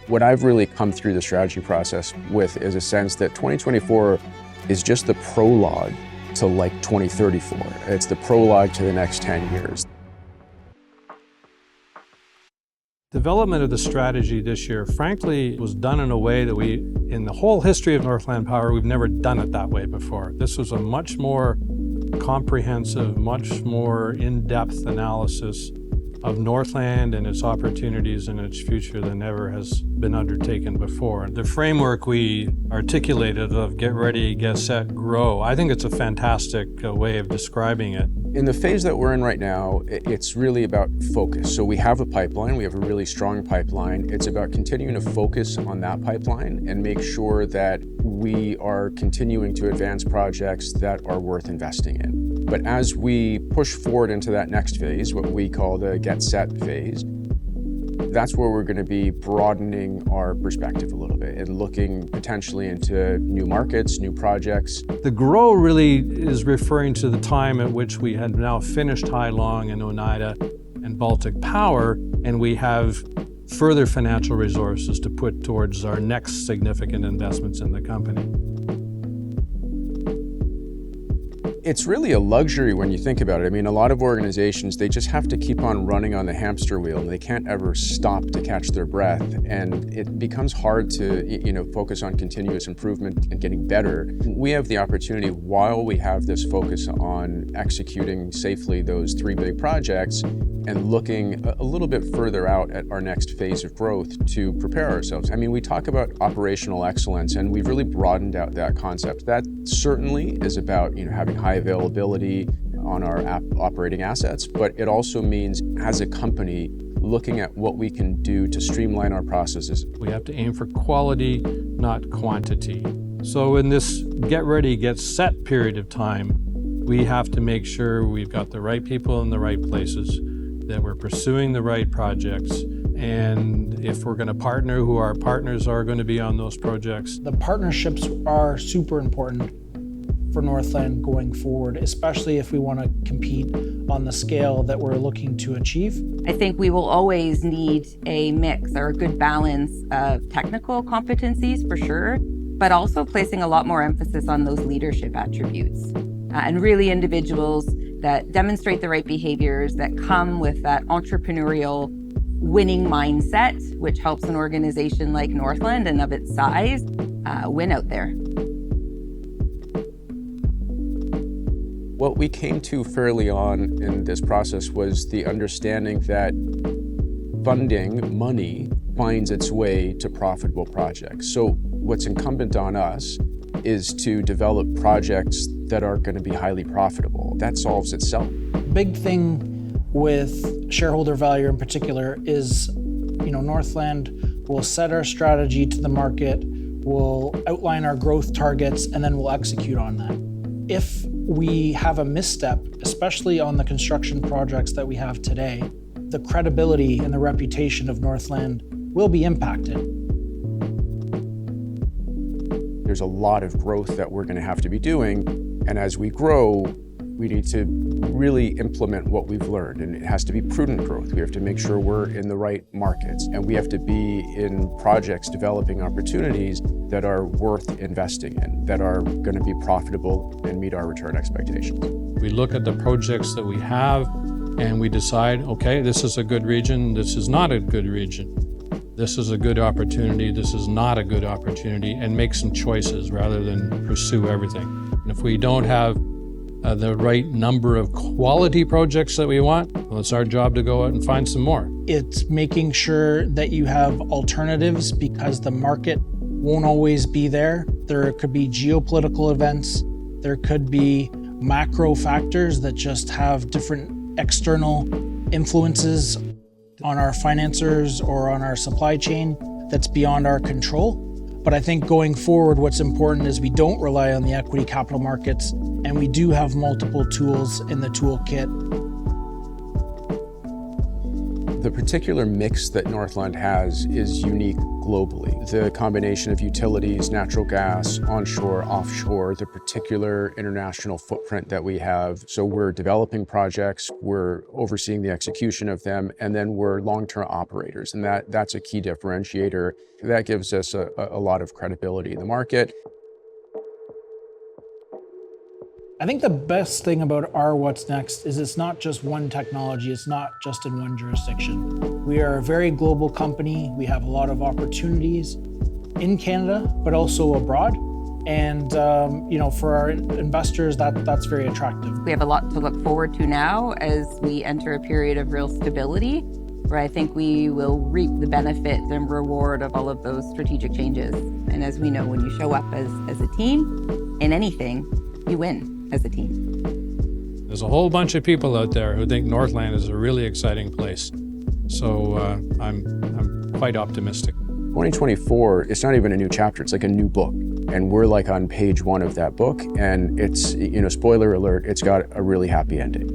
What I've really come through the strategy process with is a sense that 2024 is just the prologue to like 2034. It's the prologue to the next 10 years. Development of the strategy this year, frankly, was done in a way that in the whole history of Northland Power, we've never done it that way before. This was a much more comprehensive, much more in-depth analysis of Northland and its opportunities and its future than ever has been undertaken before. The framework we articulated of get ready, get set, grow, I think it's a fantastic way of describing it. In the phase that we're in right now, it's really about focus. So we have a pipeline, we have a really strong pipeline. It's about continuing to focus on that pipeline and make sure that we are continuing to advance projects that are worth investing in. But as we push forward into that next phase, what we call the get set phase, that's where we're going to be broadening our perspective a little bit and looking potentially into new markets, new projects. The grow really is referring to the time at which we had now finished Hai Long and Oneida and Baltic Power, and we have further financial resources to put towards our next significant investments in the company. It's really a luxury when you think about it. I mean, a lot of organizations, they just have to keep on running on the hamster wheel and they can't ever stop to catch their breath. And it becomes hard to, focus on continuous improvement and getting better. We have the opportunity, while we have this focus on executing safely those 3 big projects and looking a little bit further out at our next phase of growth to prepare ourselves. I mean, we talk about operational excellence and we've really broadened out that concept. That certainly is about, having high availability on our operating assets, but it also means as a company looking at what we can do to streamline our processes. We have to aim for quality, not quantity. So in this get ready, get set period of time, we have to make sure we've got the right people in the right places, that we're pursuing the right projects, and if we're going to partner, who our partners are going to be on those projects. The partnerships are super important for Northland going forward, especially if we want to compete on the scale that we're looking to achieve. I think we will always need a mix or a good balance of technical competencies for sure, but also placing a lot more emphasis on those leadership attributes and really individuals that demonstrate the right behaviors, that come with that entrepreneurial winning mindset, which helps an organization like Northland and of its size win out there. What we came to fairly on in this process was the understanding that funding, money, finds its way to profitable projects. So what's incumbent on us is to develop projects that are going to be highly profitable. That solves itself. Big thing with shareholder value in particular is, Northland will set our strategy to the market, we'll outline our growth targets, and then we'll execute on that. If we have a misstep, especially on the construction projects that we have today, the credibility and the reputation of Northland will be impacted. There's a lot of growth that we're going to have to be doing, and as we grow, we need to really implement what we've learned, and it has to be prudent growth. We have to make sure we're in the right markets, and we have to be in projects developing opportunities that are worth investing in, that are going to be profitable and meet our return expectations. We look at the projects that we have and we decide, okay, this is a good region, this is not a good region. This is a good opportunity, this is not a good opportunity, and make some choices rather than pursue everything. And if we don't have the right number of quality projects that we want, well, it's our job to go out and find some more. It's making sure that you have alternatives because the market won't always be there. There could be geopolitical events. There could be macro factors that just have different external influences on our financiers or on our supply chain that's beyond our control. But I think going forward, what's important is we don't rely on the equity capital markets, and we do have multiple tools in the toolkit. The particular mix that Northland has is unique globally. The combination of utilities, natural gas, onshore, offshore, the particular international footprint that we have. So we're developing projects, we're overseeing the execution of them, and then we're long-term operators. And that's a key differentiator. That gives us a lot of credibility in the market. I think the best thing about our What's Next is it's not just one technology, it's not just in one jurisdiction. We are a very global company. We have a lot of opportunities in Canada, but also abroad. And for our investors, that's very attractive. We have a lot to look forward to now as we enter a period of real stability, where I think we will reap the benefit and reward of all of those strategic changes. And as we know, when you show up as a team in anything, you win as a team. There's a whole bunch of people out there who think Northland is a really exciting place. So I'm quite optimistic. 2024, it's not even a new chapter, it's like a new book. And we're like on page 1 of that book, and it's, spoiler alert, it's got a really happy ending.